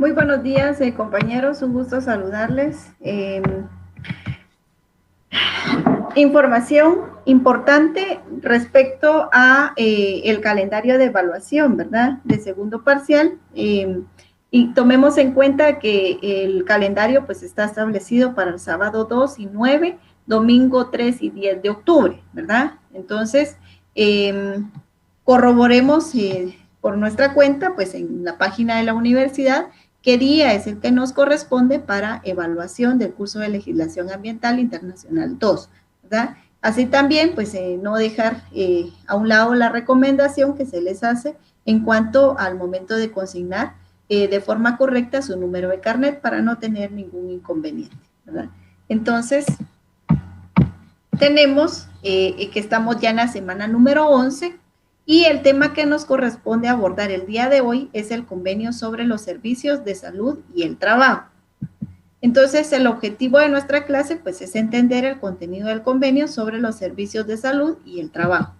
Muy buenos días, compañeros, un gusto saludarles. Información importante respecto a el calendario de evaluación, ¿verdad? De segundo parcial. Y tomemos en cuenta que el calendario pues está establecido para el sábado 2 y 9, domingo 3 y 10 de octubre, ¿verdad? Entonces, corroboremos por nuestra cuenta, pues en la página de la universidad, qué día es el que nos corresponde para evaluación del curso de Legislación Ambiental Internacional 2, ¿verdad? Así también, pues no dejar a un lado la recomendación que se les hace en cuanto al momento de consignar de forma correcta su número de carnet para no tener ningún inconveniente, ¿verdad? Entonces, tenemos que estamos ya en la semana número 11 y el tema que nos corresponde abordar el día de hoy es el convenio sobre los servicios de salud y el trabajo. Entonces, el objetivo de nuestra clase pues es entender el contenido del convenio sobre los servicios de salud y el trabajo.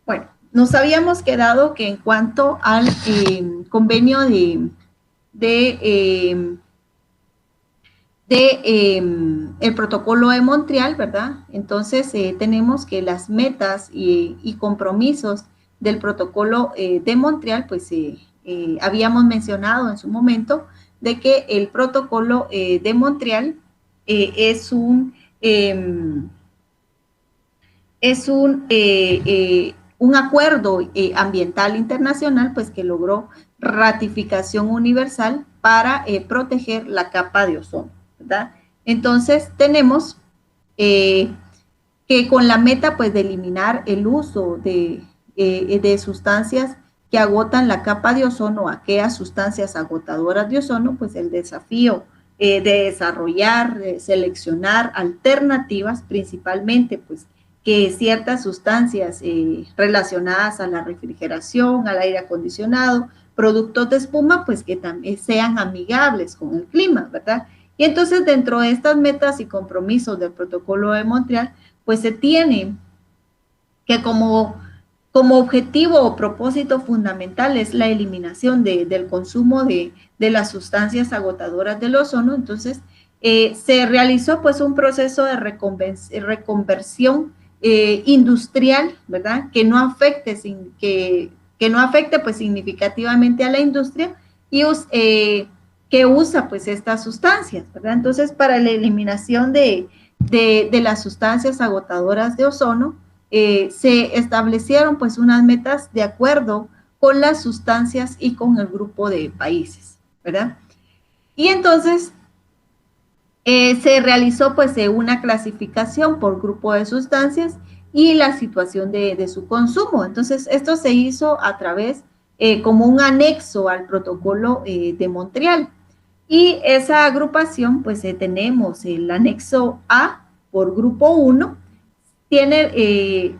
Bueno, nos habíamos quedado que en cuanto al convenio el protocolo de Montreal, ¿verdad? Entonces, tenemos que las metas y compromisos del protocolo de Montreal, pues habíamos mencionado en su momento de que el protocolo de Montreal es un acuerdo ambiental internacional, pues que logró ratificación universal para proteger la capa de ozono, ¿verdad? Entonces, tenemos que con la meta, pues, de eliminar el uso de sustancias que agotan la capa de ozono, aquellas sustancias agotadoras de ozono, pues el desafío de desarrollar, de seleccionar alternativas, principalmente, pues, que ciertas sustancias relacionadas a la refrigeración, al aire acondicionado, productos de espuma, pues que también sean amigables con el clima, ¿verdad? Y entonces, dentro de estas metas y compromisos del protocolo de Montreal, pues se tiene que como objetivo o propósito fundamental es la eliminación del consumo de las sustancias agotadoras del ozono. Entonces, se realizó pues un proceso de reconversión industrial, ¿verdad? Que no afecte, que no afecte pues significativamente a la industria y que usa pues estas sustancias, ¿verdad? Entonces, para la eliminación de las sustancias agotadoras de ozono, se establecieron pues unas metas de acuerdo con las sustancias y con el grupo de países, ¿verdad? Y entonces se realizó pues una clasificación por grupo de sustancias y la situación de su consumo. Entonces, esto se hizo a través como un anexo al protocolo de Montreal. Y esa agrupación, pues tenemos el anexo A por grupo 1, tiene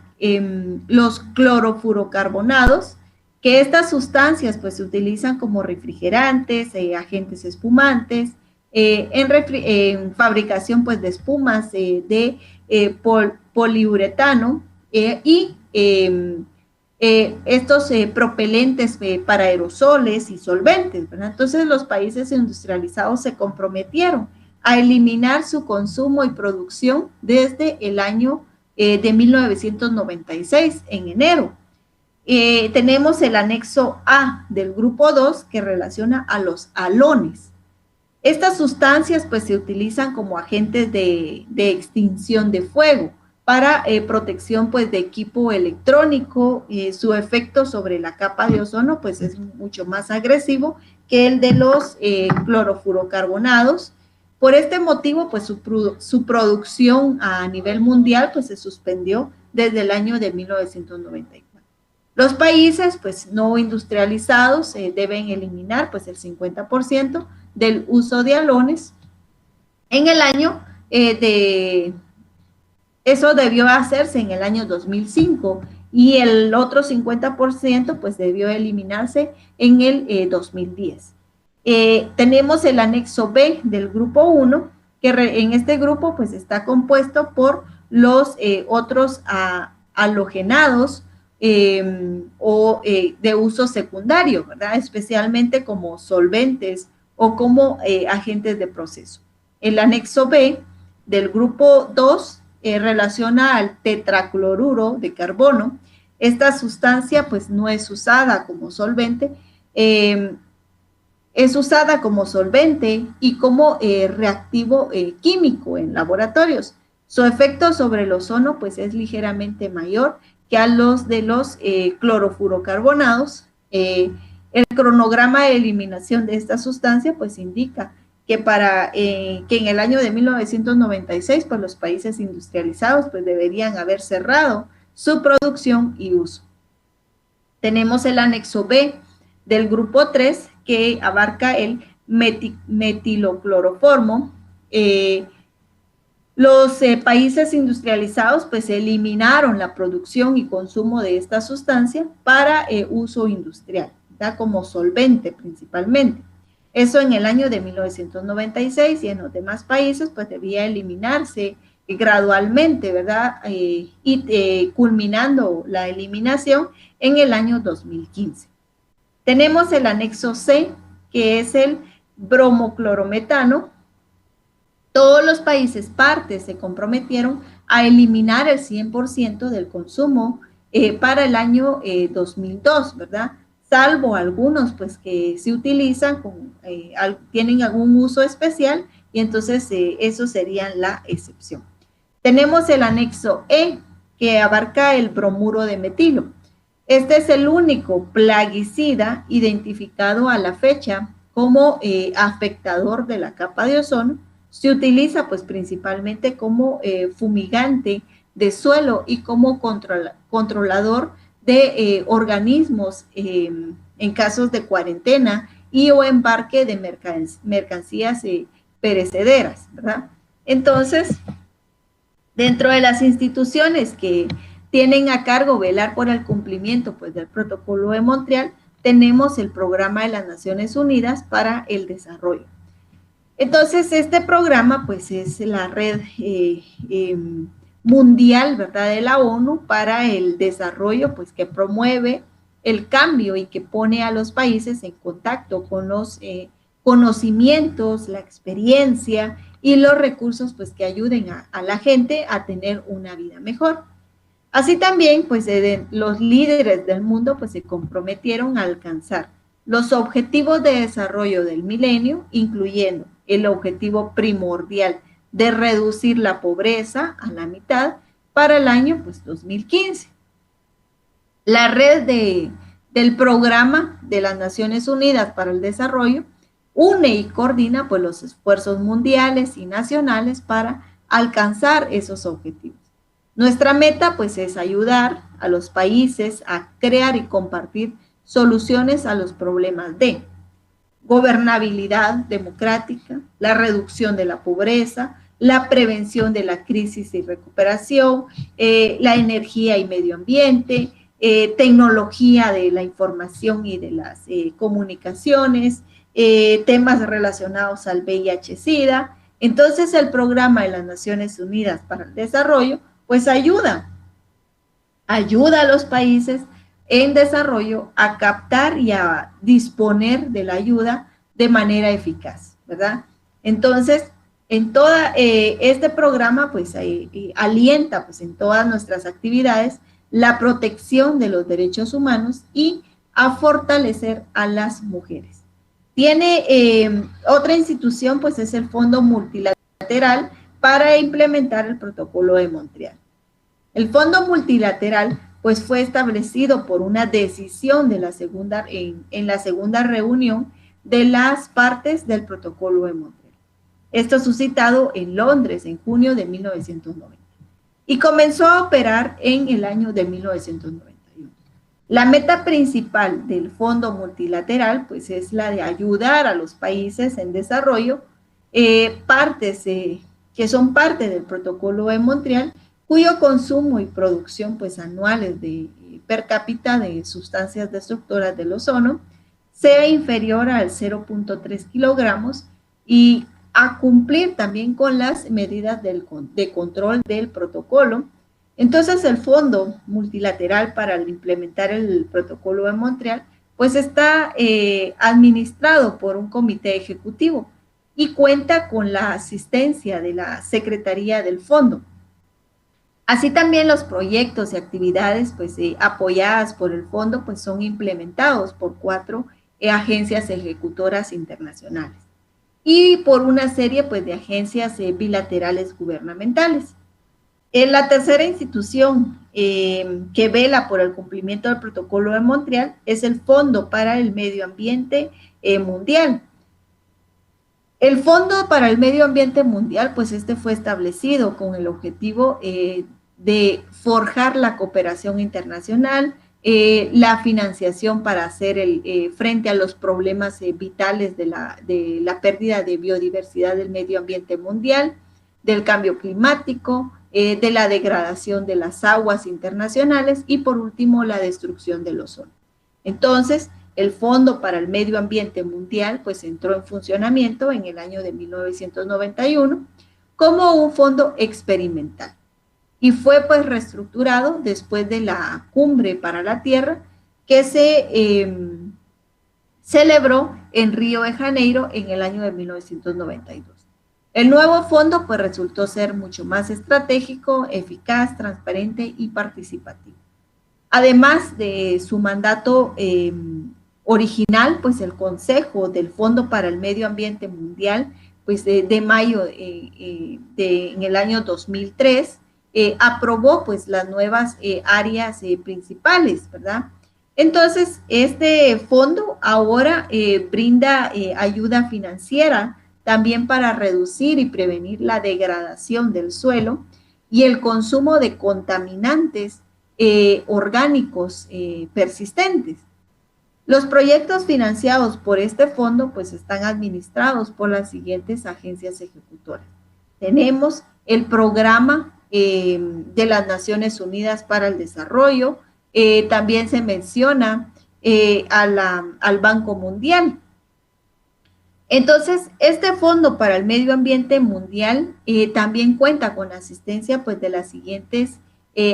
los clorofurocarbonados, que estas sustancias pues se utilizan como refrigerantes, agentes espumantes, en fabricación pues de espumas de poliuretano y estos propelentes para aerosoles y solventes, ¿verdad? Entonces los países industrializados se comprometieron a eliminar su consumo y producción desde el año de 1996, en enero. Tenemos el anexo A del grupo 2 que relaciona a los halones. Estas sustancias pues se utilizan como agentes de extinción de fuego para protección pues de equipo electrónico. Su efecto sobre la capa de ozono pues es mucho más agresivo que el de los clorofurocarbonados. Por este motivo, pues su producción a nivel mundial pues se suspendió desde el año de 1994. Los países pues no industrializados deben eliminar pues el 50% del uso de halones. En el año eso debió hacerse en el año 2005 y el otro 50% pues debió eliminarse en el 2010. Tenemos el anexo B del grupo 1, que en este grupo pues está compuesto por los otros halogenados o de uso secundario, ¿verdad? Especialmente como solventes o como agentes de proceso. El anexo B del grupo 2 relaciona al tetracloruro de carbono. Esta sustancia pues no es usada como solvente, es usada como solvente y como reactivo químico en laboratorios. Su efecto sobre el ozono pues es ligeramente mayor que a los de los clorofurocarbonados. El cronograma de eliminación de esta sustancia pues indica que que en el año de 1996 pues los países industrializados pues deberían haber cerrado su producción y uso. Tenemos el anexo B del grupo 3 que abarca el metilocloroformo. Los países industrializados pues eliminaron la producción y consumo de esta sustancia para uso industrial, ¿verdad? Como solvente principalmente. Eso en el año de 1996 y en los demás países pues debía eliminarse gradualmente, ¿verdad? Culminando la eliminación en el año 2015. Tenemos el anexo C, que es el bromoclorometano. Todos los países partes se comprometieron a eliminar el 100% del consumo para el año 2002, ¿verdad? Salvo algunos pues que se utilizan, tienen algún uso especial y entonces eso sería la excepción. Tenemos el anexo E, que abarca el bromuro de metilo. Este es el único plaguicida identificado a la fecha como afectador de la capa de ozono. Se utiliza pues principalmente como fumigante de suelo y como controlador de organismos en casos de cuarentena y o embarque de mercancías perecederas, ¿verdad? Entonces, dentro de las instituciones que tienen a cargo velar por el cumplimiento pues, del Protocolo de Montreal, tenemos el Programa de las Naciones Unidas para el Desarrollo. Entonces, este programa pues es la red mundial, ¿verdad?, de la ONU para el desarrollo, pues que promueve el cambio y que pone a los países en contacto con los conocimientos, la experiencia y los recursos pues que ayuden a la gente a tener una vida mejor. Así también, pues los líderes del mundo pues se comprometieron a alcanzar los objetivos de desarrollo del milenio, incluyendo el objetivo primordial de reducir la pobreza a la mitad para el año pues 2015. La red del Programa de las Naciones Unidas para el Desarrollo une y coordina pues los esfuerzos mundiales y nacionales para alcanzar esos objetivos. Nuestra meta pues es ayudar a los países a crear y compartir soluciones a los problemas de gobernabilidad democrática, la reducción de la pobreza, la prevención de la crisis y recuperación, la energía y medio ambiente, tecnología de la información y de las comunicaciones, temas relacionados al VIH-Sida. Entonces, el Programa de las Naciones Unidas para el Desarrollo, pues ayuda a los países en desarrollo a captar y a disponer de la ayuda de manera eficaz, ¿verdad? Entonces, en toda este programa, pues alienta pues, en todas nuestras actividades la protección de los derechos humanos y a fortalecer a las mujeres. Tiene otra institución, pues es el Fondo Multilateral para implementar el Protocolo de Montreal. El Fondo Multilateral pues fue establecido por una decisión de en la segunda reunión de las partes del Protocolo de Montreal. Esto suscitado en Londres en junio de 1990 y comenzó a operar en el año de 1991. La meta principal del Fondo Multilateral pues es la de ayudar a los países en desarrollo, partes que son parte del Protocolo de Montreal, cuyo consumo y producción pues anuales de per cápita de sustancias destructoras del ozono sea inferior al 0.3 kilogramos y a cumplir también con las medidas de control del protocolo. Entonces el Fondo Multilateral para implementar el Protocolo de Montreal pues está administrado por un comité ejecutivo y cuenta con la asistencia de la Secretaría del Fondo. Así también los proyectos y actividades pues, apoyadas por el fondo pues, son implementados por 4 agencias ejecutoras internacionales y por una serie pues, de agencias bilaterales gubernamentales. La tercera institución que vela por el cumplimiento del Protocolo de Montreal es el Fondo para el Medio Ambiente Mundial. El Fondo para el Medio Ambiente Mundial, pues este fue establecido con el objetivo de forjar la cooperación internacional, la financiación para hacer frente a los problemas vitales de la pérdida de biodiversidad del medio ambiente mundial, del cambio climático, de la degradación de las aguas internacionales y por último la destrucción del ozono. Entonces, el Fondo para el Medio Ambiente Mundial pues entró en funcionamiento en el año de 1991 como un fondo experimental y fue pues reestructurado después de la Cumbre para la Tierra que se celebró en Río de Janeiro en el año de 1992. El nuevo fondo pues resultó ser mucho más estratégico, eficaz, transparente y participativo. Además de su mandato original, pues el Consejo del Fondo para el Medio Ambiente Mundial, pues de mayo en el año 2003, aprobó pues las nuevas áreas principales, ¿verdad? Entonces, este fondo ahora brinda ayuda financiera también para reducir y prevenir la degradación del suelo y el consumo de contaminantes orgánicos persistentes. Los proyectos financiados por este fondo pues están administrados por las siguientes agencias ejecutoras. Tenemos el programa de las Naciones Unidas para el Desarrollo, también se menciona al Banco Mundial. Entonces, este Fondo para el Medio Ambiente Mundial también cuenta con la asistencia pues, de las siguientes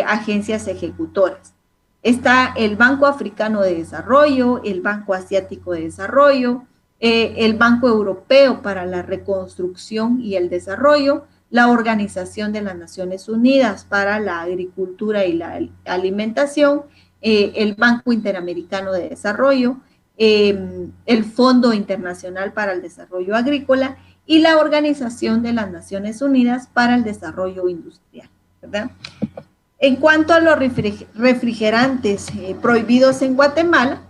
agencias ejecutoras. Está el Banco Africano de Desarrollo, el Banco Asiático de Desarrollo, el Banco Europeo para la Reconstrucción y el Desarrollo, la Organización de las Naciones Unidas para la Agricultura y la Alimentación, el Banco Interamericano de Desarrollo, el Fondo Internacional para el Desarrollo Agrícola y la Organización de las Naciones Unidas para el Desarrollo Industrial, ¿verdad? En cuanto a los refrigerantes prohibidos en Guatemala,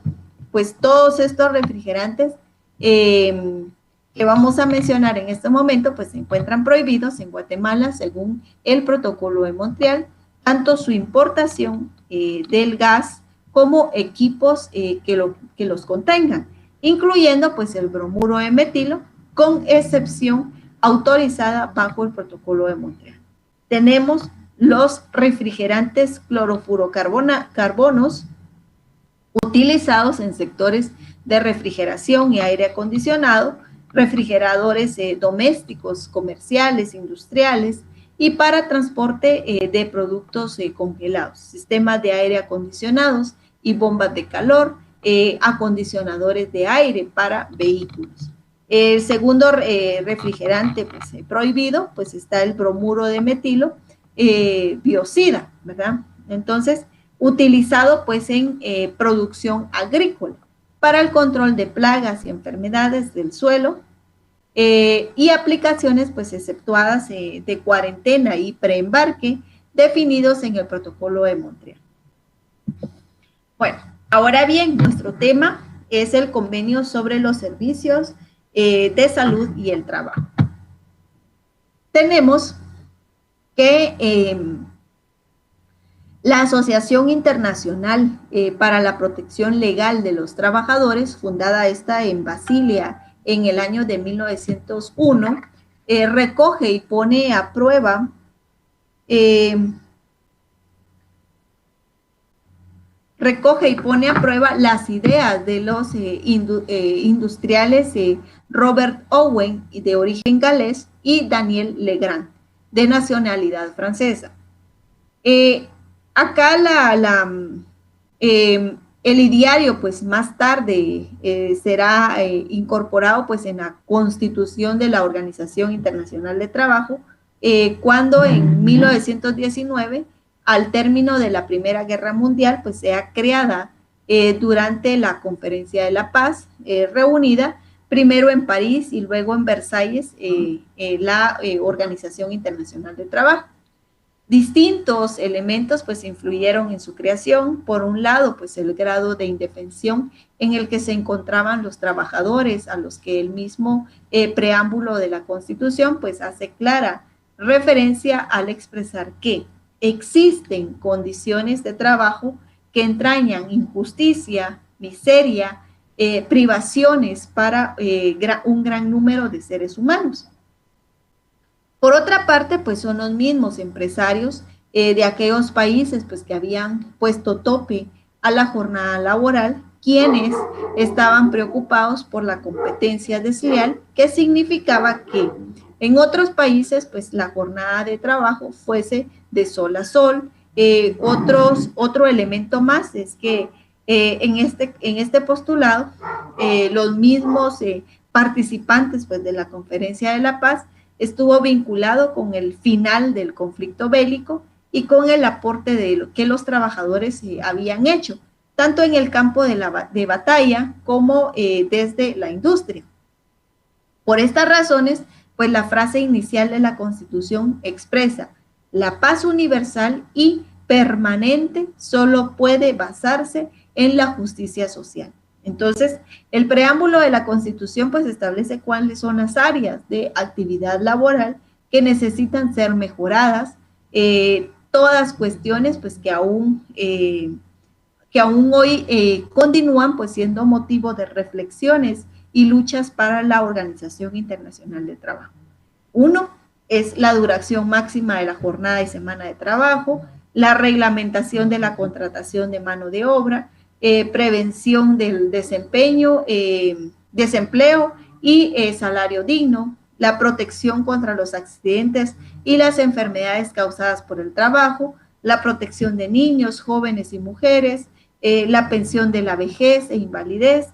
pues todos estos refrigerantes que vamos a mencionar en este momento, pues se encuentran prohibidos en Guatemala según el Protocolo de Montreal, tanto su importación del gas como equipos que los contengan, incluyendo pues el bromuro de metilo, con excepción autorizada bajo el Protocolo de Montreal. Tenemos los refrigerantes clorofurocarbonos utilizados en sectores de refrigeración y aire acondicionado, refrigeradores domésticos, comerciales, industriales y para transporte de productos congelados, sistemas de aire acondicionados y bombas de calor, acondicionadores de aire para vehículos. El segundo refrigerante pues, prohibido pues está el bromuro de metilo biocida, ¿verdad? Entonces, utilizado pues en producción agrícola para el control de plagas y enfermedades del suelo y aplicaciones pues exceptuadas de cuarentena y preembarque definidos en el Protocolo de Montreal. Bueno, ahora bien, nuestro tema es el convenio sobre los servicios de salud y el trabajo. Tenemos que la Asociación Internacional para la Protección Legal de los Trabajadores, fundada esta en Basilea en el año de 1901, recoge y pone a prueba las ideas de los industriales Robert Owen, de origen galés, y Daniel Legrand, de nacionalidad francesa. Acá El ideario, pues más tarde será incorporado pues en la Constitución de la Organización Internacional de Trabajo, cuando en 1919, al término de la Primera Guerra Mundial, pues sea creada durante la Conferencia de la Paz, reunida primero en París y luego en Versalles, la Organización Internacional de Trabajo. Distintos elementos pues influyeron en su creación. Por un lado, pues el grado de indefensión en el que se encontraban los trabajadores, a los que el mismo preámbulo de la Constitución pues hace clara referencia al expresar que existen condiciones de trabajo que entrañan injusticia, miseria, privaciones para un gran número de seres humanos. Por otra parte, pues son los mismos empresarios de aquellos países pues, que habían puesto tope a la jornada laboral, quienes estaban preocupados por la competencia desleal, que significaba que en otros países pues la jornada de trabajo fuese de sol a sol. Otro elemento más es que en este postulado los mismos participantes pues, de la Conferencia de la Paz estuvo vinculado con el final del conflicto bélico y con el aporte de lo que los trabajadores habían hecho, tanto en el campo de batalla como desde la industria. Por estas razones, pues la frase inicial de la Constitución expresa: la paz universal y permanente solo puede basarse en la justicia social. Entonces, el preámbulo de la Constitución pues establece cuáles son las áreas de actividad laboral que necesitan ser mejoradas, todas cuestiones pues que aún hoy continúan pues siendo motivo de reflexiones y luchas para la Organización Internacional del Trabajo. Uno es la duración máxima de la jornada y semana de trabajo, la reglamentación de la contratación de mano de obra, prevención del desempleo y salario digno, la protección contra los accidentes y las enfermedades causadas por el trabajo, la protección de niños, jóvenes y mujeres, la pensión de la vejez e invalidez,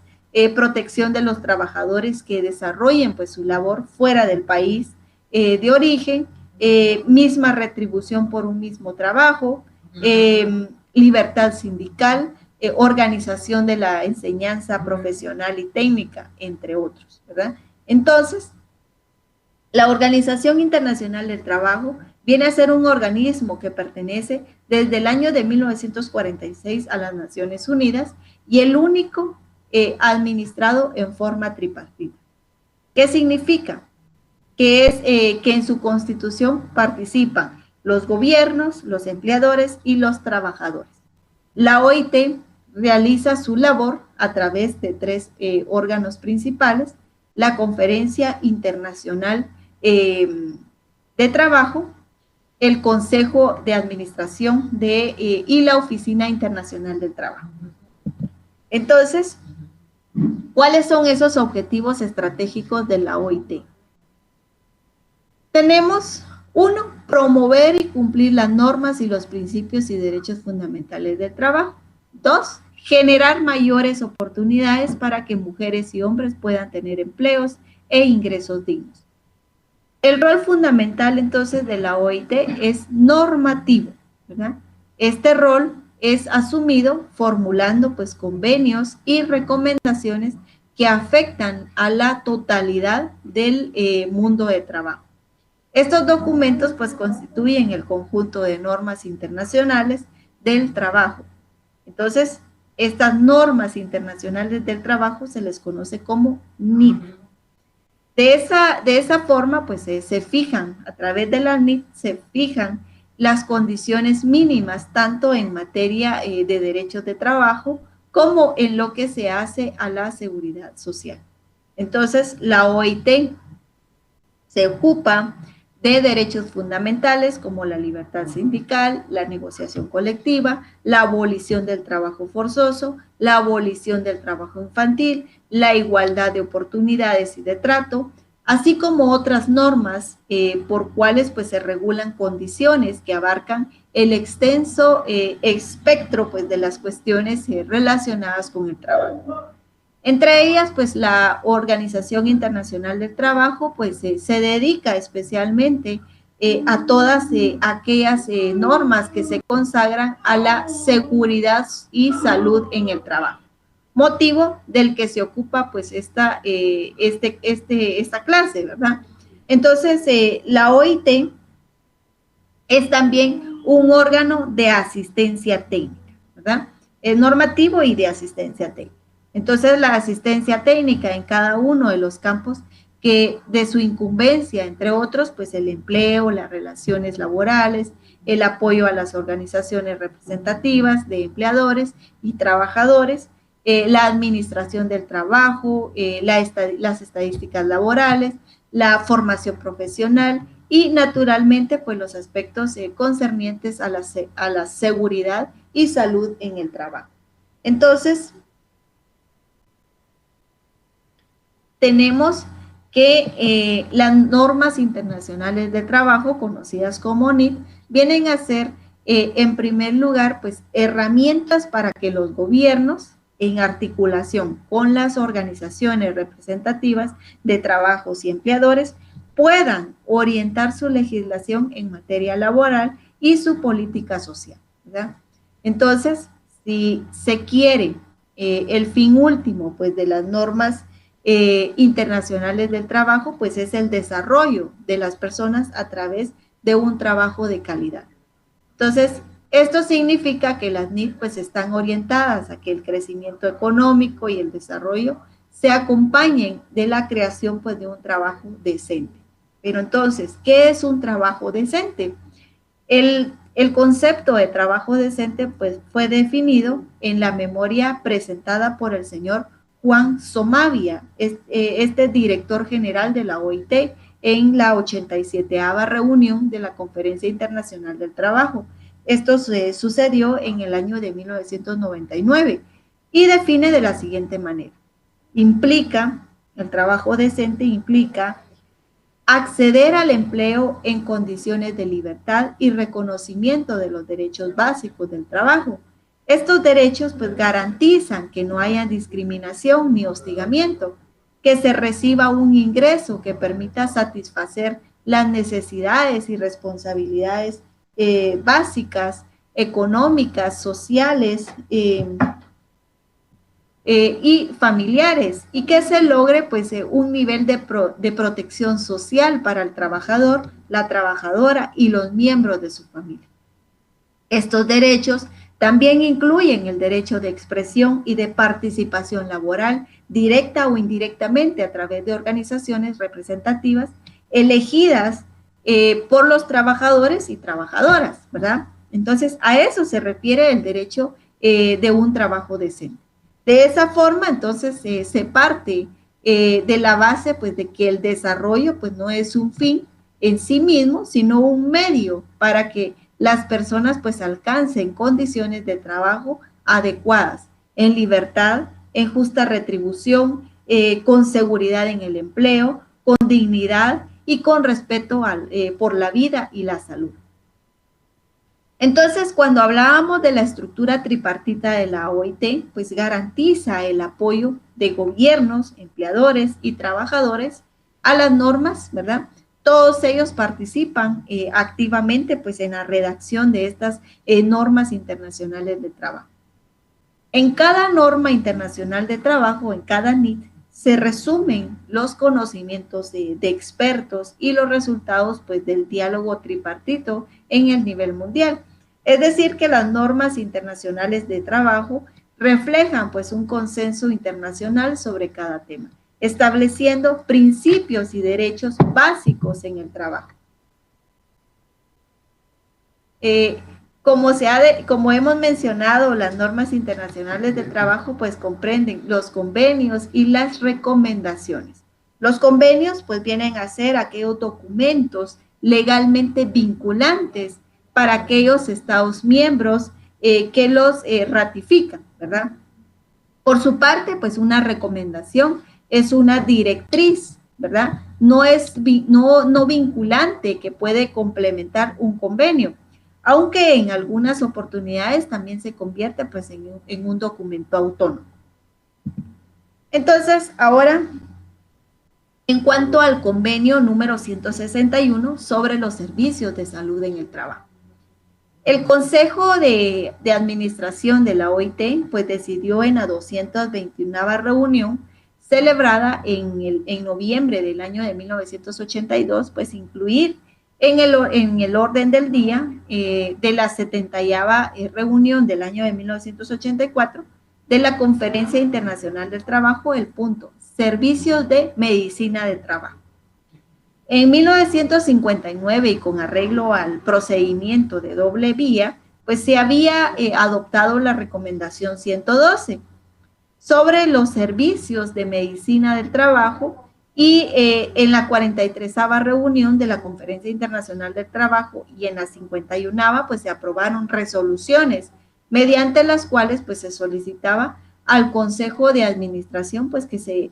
protección de los trabajadores que desarrollen pues, su labor fuera del país de origen, misma retribución por un mismo trabajo, libertad sindical, organización de la enseñanza profesional y técnica, entre otros, ¿verdad? Entonces, la Organización Internacional del Trabajo viene a ser un organismo que pertenece desde el año de 1946 a las Naciones Unidas y el único administrado en forma tripartita. ¿Qué significa? Que es que en su constitución participan los gobiernos, los empleadores y los trabajadores. La OIT realiza su labor a través de tres órganos principales: la Conferencia Internacional de Trabajo, el Consejo de Administración y la Oficina Internacional del Trabajo. Entonces, ¿cuáles son esos objetivos estratégicos de la OIT? Tenemos, uno, promover y cumplir las normas y los principios y derechos fundamentales del trabajo. Dos, generar mayores oportunidades para que mujeres y hombres puedan tener empleos e ingresos dignos. El rol fundamental entonces de la OIT es normativo, ¿verdad? Este rol es asumido formulando pues convenios y recomendaciones que afectan a la totalidad del mundo de trabajo. Estos documentos pues constituyen el conjunto de normas internacionales del trabajo. Entonces, estas normas internacionales del trabajo se les conoce como NIT. De esa forma, pues se fijan, a través de la NIT, se fijan las condiciones mínimas, tanto en materia de derechos de trabajo, como en lo que se hace a la seguridad social. Entonces, la OIT se ocupa de derechos fundamentales como la libertad sindical, la negociación colectiva, la abolición del trabajo forzoso, la abolición del trabajo infantil, la igualdad de oportunidades y de trato, así como otras normas por cuales pues se regulan condiciones que abarcan el extenso espectro pues de las cuestiones relacionadas con el trabajo. Entre ellas, pues la Organización Internacional del Trabajo, pues se dedica especialmente a todas aquellas normas que se consagran a la seguridad y salud en el trabajo, motivo del que se ocupa pues esta clase, ¿verdad? Entonces, la OIT es también un órgano de asistencia técnica, ¿verdad? Es normativo y de asistencia técnica. Entonces, la asistencia técnica en cada uno de los campos que de su incumbencia, entre otros, pues el empleo, las relaciones laborales, el apoyo a las organizaciones representativas de empleadores y trabajadores, la administración del trabajo, las estadísticas laborales, la formación profesional y naturalmente pues los aspectos concernientes a la seguridad y salud en el trabajo. Entonces, tenemos que las normas internacionales de trabajo, conocidas como NIT, vienen a ser, en primer lugar, pues herramientas para que los gobiernos, en articulación con las organizaciones representativas de trabajos y empleadores, puedan orientar su legislación en materia laboral y su política social, ¿verdad? Entonces, si se quiere el fin último pues, de las normas internacionales del trabajo, pues es el desarrollo de las personas a través de un trabajo de calidad. Entonces, esto significa que las NIT pues están orientadas a que el crecimiento económico y el desarrollo se acompañen de la creación pues de un trabajo decente. Pero entonces, ¿qué es un trabajo decente? El concepto de trabajo decente pues fue definido en la memoria presentada por el señor Juan Somavia, este director general de la OIT, en la 87ª reunión de la Conferencia Internacional del Trabajo. Esto sucedió en el año de 1999 y define de la siguiente manera. El trabajo decente implica acceder al empleo en condiciones de libertad y reconocimiento de los derechos básicos del trabajo. Estos derechos pues garantizan que no haya discriminación ni hostigamiento, que se reciba un ingreso que permita satisfacer las necesidades y responsabilidades básicas, económicas, sociales y familiares, y que se logre pues un nivel de protección social para el trabajador, la trabajadora y los miembros de su familia. Estos derechos también incluyen el derecho de expresión y de participación laboral, directa o indirectamente a través de organizaciones representativas elegidas por los trabajadores y trabajadoras, ¿verdad? Entonces, a eso se refiere el derecho de un trabajo decente. De esa forma, entonces, se parte de la base, pues, de que el desarrollo, pues, no es un fin en sí mismo, sino un medio para que las personas, pues, alcancen condiciones de trabajo adecuadas, en libertad, en justa retribución, con seguridad en el empleo, con dignidad y con respeto por la vida y la salud. Entonces, cuando hablábamos de la estructura tripartita de la OIT, pues garantiza el apoyo de gobiernos, empleadores y trabajadores a las normas, ¿verdad? Todos ellos participan activamente pues, en la redacción de estas normas internacionales de trabajo. En cada norma internacional de trabajo, en cada NIT, se resumen los conocimientos de expertos y los resultados pues, del diálogo tripartito en el nivel mundial. Es decir, que las normas internacionales de trabajo reflejan pues, un consenso internacional sobre cada tema, estableciendo principios y derechos básicos en el trabajo. Como hemos mencionado, las normas internacionales del trabajo pues comprenden los convenios y las recomendaciones. Los convenios pues vienen a ser aquellos documentos legalmente vinculantes para aquellos estados miembros que los ratifican, ¿verdad? Por su parte, pues una recomendación es una directriz, ¿verdad? no es no vinculante que puede complementar un convenio, aunque en algunas oportunidades también se convierte pues en un documento autónomo. Entonces, ahora, en cuanto al convenio número 161 sobre los servicios de salud en el trabajo. El Consejo de Administración de la OIT pues decidió en la 221ª reunión celebrada en noviembre del año de 1982 pues incluir en el orden del día de la 70ª reunión del año de 1984 de la Conferencia Internacional del Trabajo el punto servicios de medicina del trabajo. En 1959, y con arreglo al procedimiento de doble vía, pues se había adoptado la recomendación 112 sobre los servicios de medicina del trabajo y en la 43ª reunión de la Conferencia Internacional del Trabajo y en la 51ª pues se aprobaron resoluciones mediante las cuales pues se solicitaba al Consejo de Administración pues que se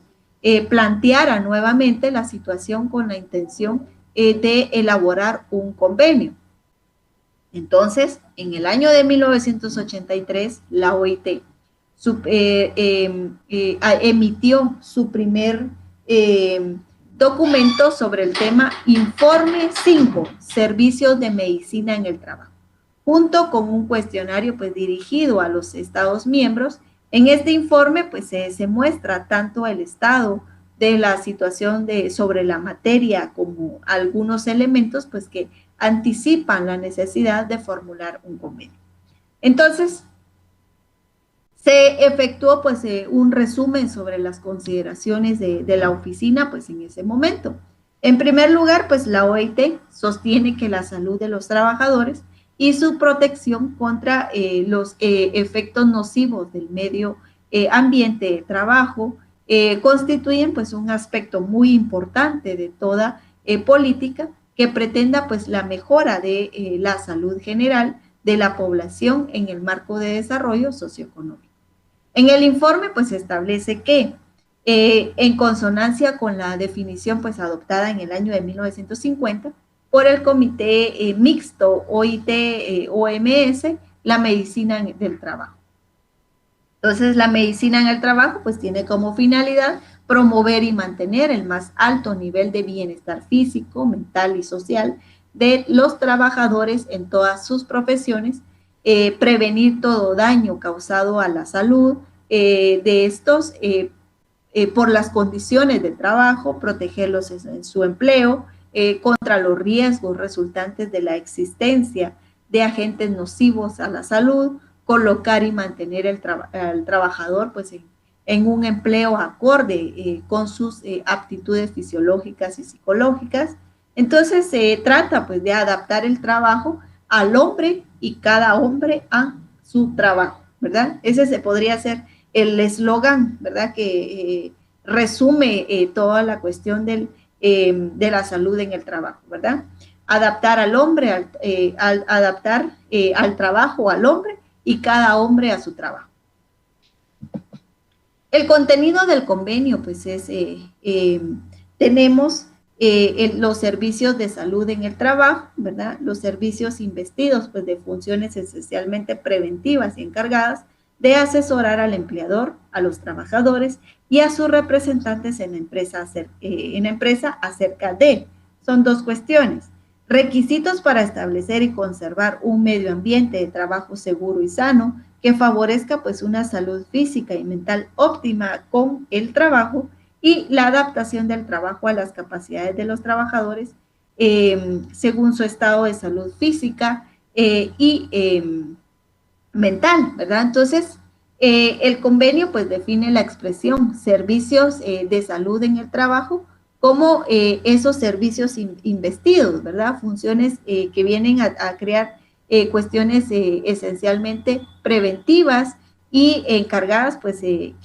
planteara nuevamente la situación con la intención de elaborar un convenio. Entonces, en el año de 1983, la OIT emitió su primer documento sobre el tema Informe 5, Servicios de Medicina en el Trabajo, junto con un cuestionario pues dirigido a los Estados miembros. En este informe pues se muestra tanto el estado de la situación sobre la materia como algunos elementos pues que anticipan la necesidad de formular un convenio. Entonces, se efectuó pues un resumen sobre las consideraciones de la oficina pues en ese momento. En primer lugar, pues la OIT sostiene que la salud de los trabajadores y su protección contra los efectos nocivos del medio ambiente de trabajo constituyen pues un aspecto muy importante de toda política que pretenda pues la mejora de la salud general de la población en el marco de desarrollo socioeconómico. En el informe pues se establece que en consonancia con la definición pues adoptada en el año de 1950 por el Comité Mixto OIT-OMS, la medicina del trabajo. Entonces, la medicina en el trabajo pues tiene como finalidad promover y mantener el más alto nivel de bienestar físico, mental y social de los trabajadores en todas sus profesiones, prevenir todo daño causado a la salud de estos por las condiciones de trabajo, protegerlos en su empleo, contra los riesgos resultantes de la existencia de agentes nocivos a la salud, colocar y mantener al trabajador pues en un empleo acorde con sus aptitudes fisiológicas y psicológicas. Entonces se trata pues de adaptar el trabajo al hombre y cada hombre a su trabajo, ¿verdad? Ese se podría ser el eslogan, ¿verdad? Que resume toda la cuestión de la salud en el trabajo, ¿verdad? Adaptar al hombre, adaptar al trabajo al hombre y cada hombre a su trabajo. El contenido del convenio, pues es, tenemos los servicios de salud en el trabajo, ¿verdad? Los servicios investidos, pues de funciones esencialmente preventivas y encargadas de asesorar al empleador, a los trabajadores y a sus representantes en la empresa acerca de, son dos cuestiones, requisitos para establecer y conservar un medio ambiente de trabajo seguro y sano que favorezca pues una salud física y mental óptima con el trabajo y la adaptación del trabajo a las capacidades de los trabajadores según su estado de salud física y mental, ¿verdad? Entonces, el convenio pues define la expresión servicios de salud en el trabajo como esos servicios investidos, ¿verdad? Funciones que vienen a crear cuestiones esencialmente preventivas y encargadas pues de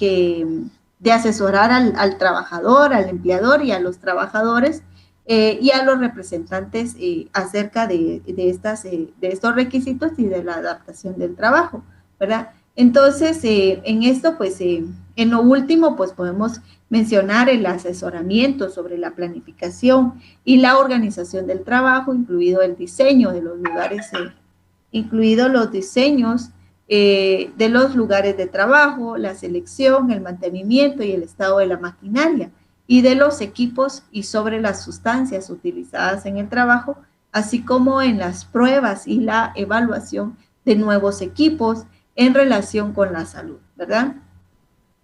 asesorar al trabajador, al empleador y a los trabajadores y a los representantes acerca de estos requisitos y de la adaptación del trabajo, ¿verdad? Entonces, en esto, pues, en lo último, pues podemos mencionar el asesoramiento sobre la planificación y la organización del trabajo, incluido el diseño de los lugares, incluidos los diseños de los lugares de trabajo, la selección, el mantenimiento y el estado de la maquinaria y de los equipos y sobre las sustancias utilizadas en el trabajo, así como en las pruebas y la evaluación de nuevos equipos en relación con la salud, ¿verdad?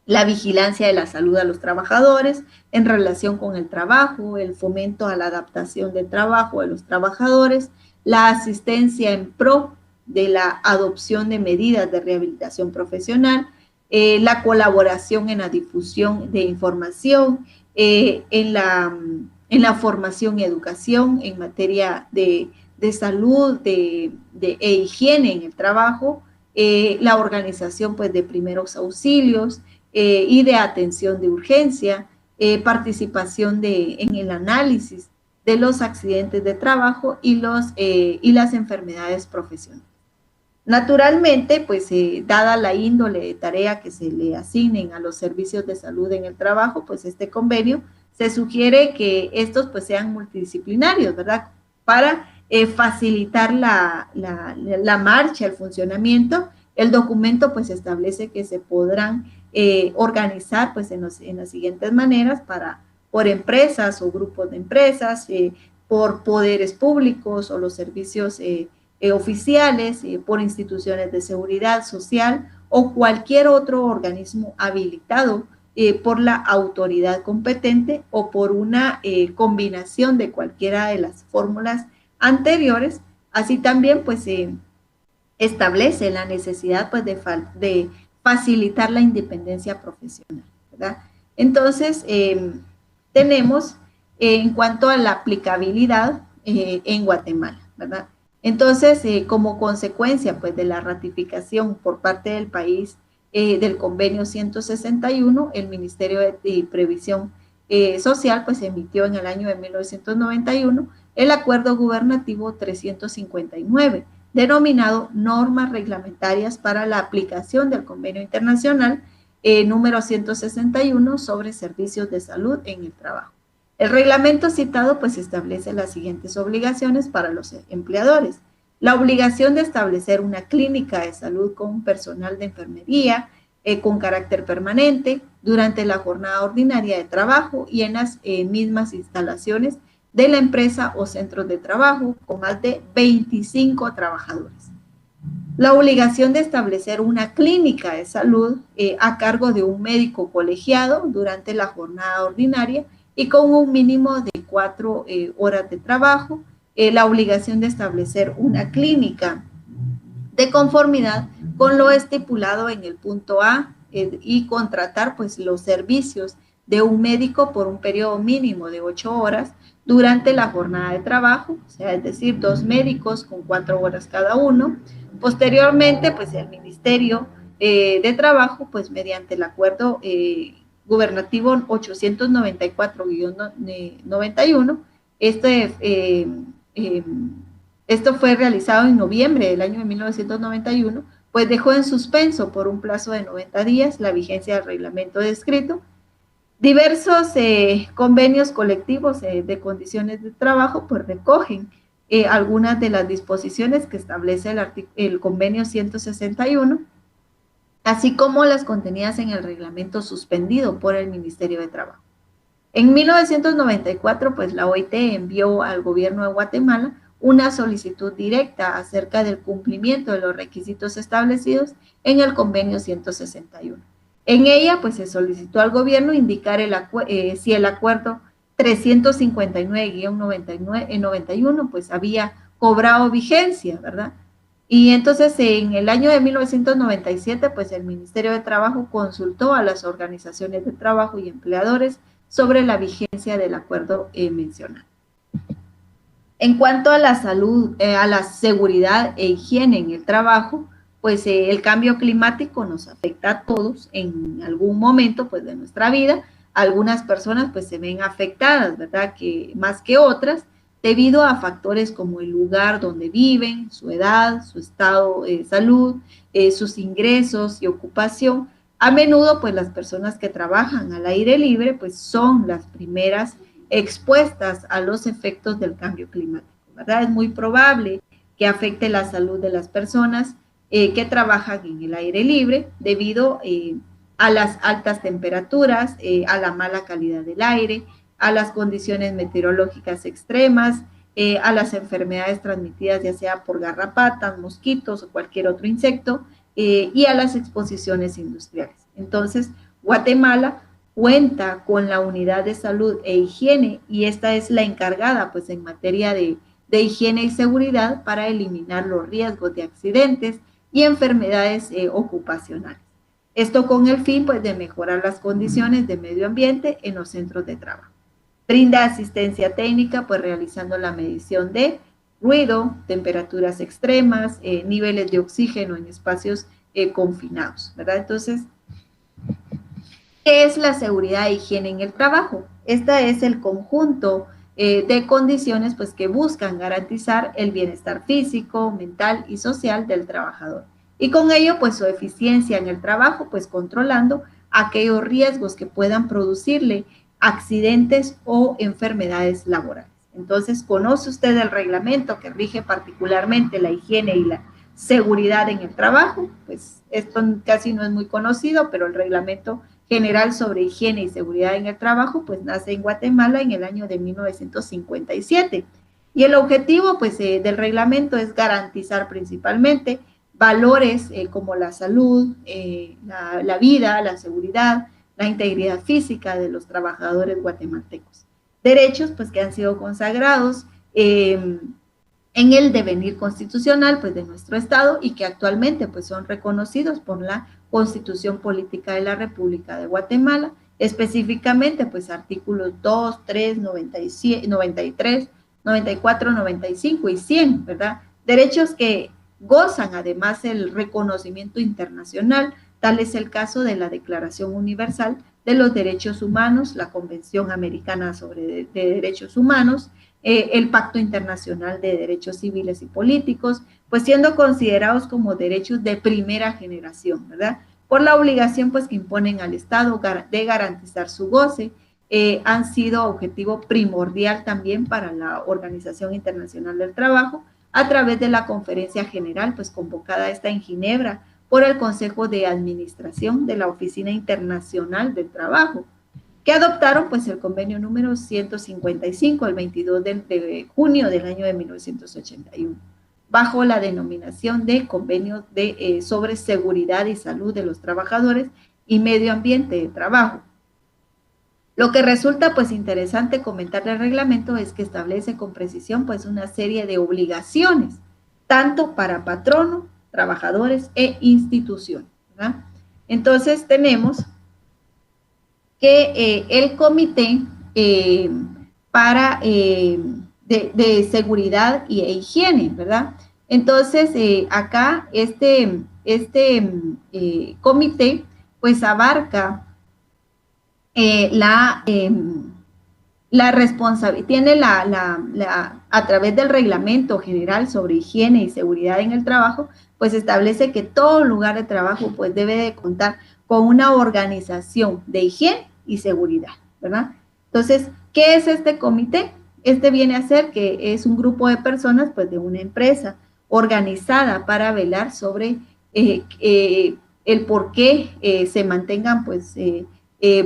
La vigilancia de la salud a los trabajadores en relación con el trabajo, el fomento a la adaptación del trabajo de los trabajadores, la asistencia en pro de la adopción de medidas de rehabilitación profesional, la colaboración en la difusión de información, en la formación y educación en materia de salud e higiene en el trabajo, la organización pues, de primeros auxilios, y de atención de urgencia, participación en el análisis de los accidentes de trabajo y las enfermedades profesionales. Naturalmente, pues dada la índole de tarea que se le asignen a los servicios de salud en el trabajo, pues este convenio se sugiere que estos pues sean multidisciplinarios, ¿verdad? Para facilitar la marcha, el funcionamiento. El documento pues establece que se podrán organizar pues en las siguientes maneras por empresas o grupos de empresas, por poderes públicos o los servicios oficiales, por instituciones de seguridad social o cualquier otro organismo habilitado por la autoridad competente o por una combinación de cualquiera de las fórmulas anteriores. Así también pues establece la necesidad pues de facilitar la independencia profesional, ¿verdad? Entonces, tenemos en cuanto a la aplicabilidad en Guatemala, ¿verdad? Entonces, como consecuencia pues, de la ratificación por parte del país del convenio 161, el Ministerio de Previsión Social pues emitió en el año de 1991 el Acuerdo Gubernativo 359, denominado Normas Reglamentarias para la Aplicación del Convenio Internacional número 161 sobre servicios de salud en el trabajo. El reglamento citado pues establece las siguientes obligaciones para los empleadores. La obligación de establecer una clínica de salud con personal de enfermería con carácter permanente durante la jornada ordinaria de trabajo y en las mismas instalaciones de la empresa o centros de trabajo con más de 25 trabajadores. La obligación de establecer una clínica de salud a cargo de un médico colegiado durante la jornada ordinaria y con un mínimo de 4 horas de trabajo. La obligación de establecer una clínica de conformidad con lo estipulado en el punto A y contratar pues los servicios de un médico por un periodo mínimo de 8 horas durante la jornada de trabajo, o sea, es decir, 2 médicos con 4 horas cada uno. Posteriormente, pues el Ministerio de Trabajo, pues mediante el acuerdo gubernativo 894-91, esto fue realizado en noviembre del año de 1991, pues dejó en suspenso por un plazo de 90 días la vigencia del reglamento descrito. Diversos convenios colectivos de condiciones de trabajo pues recogen algunas de las disposiciones que establece el convenio 161, así como las contenidas en el reglamento suspendido por el Ministerio de Trabajo. En 1994, pues la OIT envió al gobierno de Guatemala una solicitud directa acerca del cumplimiento de los requisitos establecidos en el convenio 161. En ella, pues se solicitó al gobierno indicar si el acuerdo 359-91, pues había cobrado vigencia, ¿verdad? Y entonces en el año de 1997, pues el Ministerio de Trabajo consultó a las organizaciones de trabajo y empleadores sobre la vigencia del acuerdo mencionado. En cuanto a la salud, a la seguridad e higiene en el trabajo, pues el cambio climático nos afecta a todos en algún momento pues, de nuestra vida. Algunas personas pues se ven afectadas, ¿verdad? Que más que otras, debido a factores como el lugar donde viven, su edad, su estado de salud, sus ingresos y ocupación. A menudo, pues las personas que trabajan al aire libre, pues son las primeras expuestas a los efectos del cambio climático, ¿verdad? Es muy probable que afecte la salud de las personas que trabajan en el aire libre debido a las altas temperaturas, a la mala calidad del aire, a las condiciones meteorológicas extremas, a las enfermedades transmitidas ya sea por garrapatas, mosquitos o cualquier otro insecto, y a las exposiciones industriales. Entonces, Guatemala cuenta con la unidad de salud e higiene y esta es la encargada pues en materia de higiene y seguridad para eliminar los riesgos de accidentes y enfermedades ocupacionales. Esto con el fin pues de mejorar las condiciones de medio ambiente en los centros de trabajo. Brinda asistencia técnica pues realizando la medición de ruido, temperaturas extremas, niveles de oxígeno en espacios confinados, ¿verdad? Entonces, ¿qué es la seguridad e higiene en el trabajo? Esta es el conjunto de condiciones pues, que buscan garantizar el bienestar físico, mental y social del trabajador. Y con ello, pues su eficiencia en el trabajo, pues controlando aquellos riesgos que puedan producirle accidentes o enfermedades laborales. Entonces, ¿conoce usted el reglamento que rige particularmente la higiene y la seguridad en el trabajo? Pues esto casi no es muy conocido, pero el reglamento general sobre higiene y seguridad en el trabajo, pues nace en Guatemala en el año de 1957. Y el objetivo, pues, del reglamento es garantizar principalmente valores como la salud, la vida, la seguridad, la integridad física de los trabajadores guatemaltecos. Derechos, pues, que han sido consagrados en el devenir constitucional, pues, de nuestro Estado y que actualmente, pues, son reconocidos por la Constitución Política de la República de Guatemala, específicamente, pues, artículos 2, 3, 97, 93, 94, 95 y 100, ¿verdad? Derechos que gozan además el reconocimiento internacional, tal es el caso de la Declaración Universal de los Derechos Humanos, la Convención Americana sobre Derechos Humanos, el Pacto Internacional de Derechos Civiles y Políticos, pues siendo considerados como derechos de primera generación, ¿verdad? Por la obligación pues que imponen al Estado de garantizar su goce, han sido objetivo primordial también para la Organización Internacional del Trabajo a través de la conferencia general pues convocada esta en Ginebra por el Consejo de Administración de la Oficina Internacional del Trabajo, que adoptaron pues el convenio número 155 el 22 de junio del año de 1981, bajo la denominación de Convenio sobre Seguridad y Salud de los Trabajadores y Medio Ambiente de Trabajo. Lo que resulta pues interesante comentar del reglamento es que establece con precisión pues una serie de obligaciones, tanto para patrono, trabajadores e instituciones, ¿verdad? Entonces tenemos que el comité de seguridad e higiene, ¿verdad? Entonces, acá este comité pues abarca la responsabilidad, tiene a través del reglamento general sobre higiene y seguridad en el trabajo, pues establece que todo lugar de trabajo pues debe de contar con una organización de higiene y seguridad, ¿verdad? Entonces, ¿qué es este comité? Este viene a ser que es un grupo de personas pues de una empresa organizada para velar sobre el por qué se mantengan pues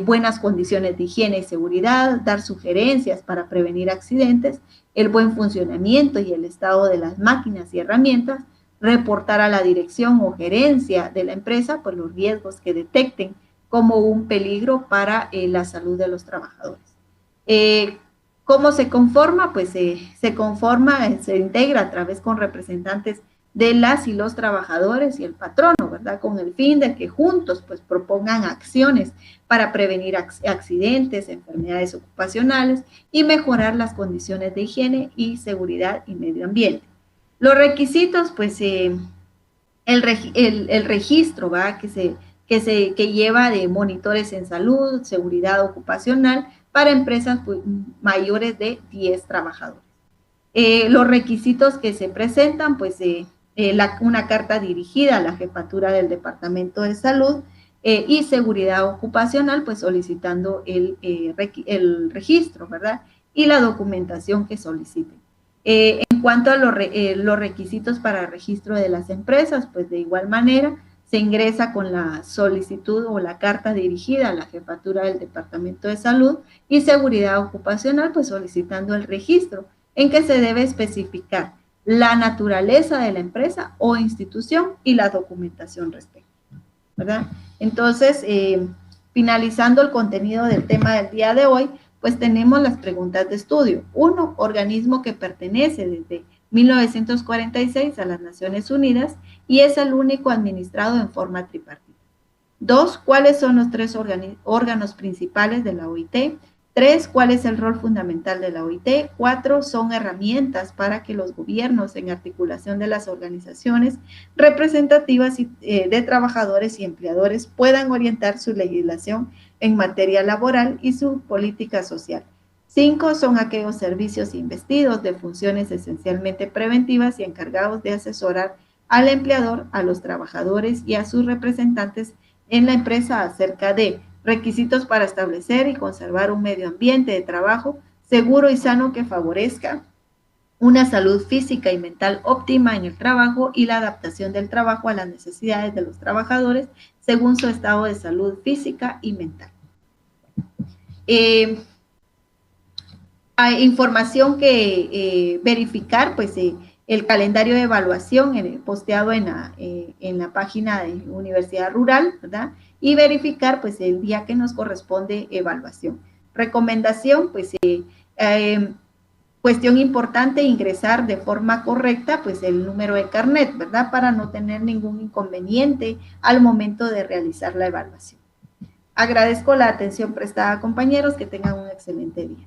buenas condiciones de higiene y seguridad, dar sugerencias para prevenir accidentes, el buen funcionamiento y el estado de las máquinas y herramientas, reportar a la dirección o gerencia de la empresa por los riesgos que detecten como un peligro para la salud de los trabajadores. ¿Cómo se conforma? Pues se integra a través con representantes de las y los trabajadores y el patrono, ¿verdad? Con el fin de que juntos pues propongan acciones para prevenir accidentes, enfermedades ocupacionales y mejorar las condiciones de higiene y seguridad y medio ambiente. Los requisitos, pues el registro, ¿verdad? Que lleva de monitores en salud, seguridad ocupacional para empresas pues, mayores de 10 trabajadores. Los requisitos que se presentan, pues una carta dirigida a la jefatura del Departamento de Salud y Seguridad Ocupacional, pues solicitando el registro, ¿verdad? Y la documentación que soliciten. En cuanto a los requisitos para registro de las empresas, pues de igual manera se ingresa con la solicitud o la carta dirigida a la jefatura del Departamento de Salud y Seguridad Ocupacional, pues solicitando el registro, en que se debe especificar la naturaleza de la empresa o institución y la documentación respectiva, ¿verdad? Entonces, finalizando el contenido del tema del día de hoy, pues tenemos las preguntas de estudio. 1, organismo que pertenece desde 1946 a las Naciones Unidas y es el único administrado en forma tripartita. 2, ¿cuáles son los 3 órganos principales de la OIT? 3, ¿cuál es el rol fundamental de la OIT? 4, son herramientas para que los gobiernos, en articulación de las organizaciones representativas de trabajadores y empleadores, puedan orientar su legislación en materia laboral y su política social. 5, son aquellos servicios investidos de funciones esencialmente preventivas y encargados de asesorar al empleador, a los trabajadores y a sus representantes en la empresa acerca de requisitos para establecer y conservar un medio ambiente de trabajo seguro y sano que favorezca una salud física y mental óptima en el trabajo y la adaptación del trabajo a las necesidades de los trabajadores según su estado de salud física y mental. Hay información que verificar, pues el calendario de evaluación posteado en la página de Universidad Rural, ¿verdad? Y verificar, pues, el día que nos corresponde evaluación. Recomendación, pues, cuestión importante, ingresar de forma correcta, pues, el número de carnet, ¿verdad? Para no tener ningún inconveniente al momento de realizar la evaluación. Agradezco la atención prestada, compañeros, que tengan un excelente día.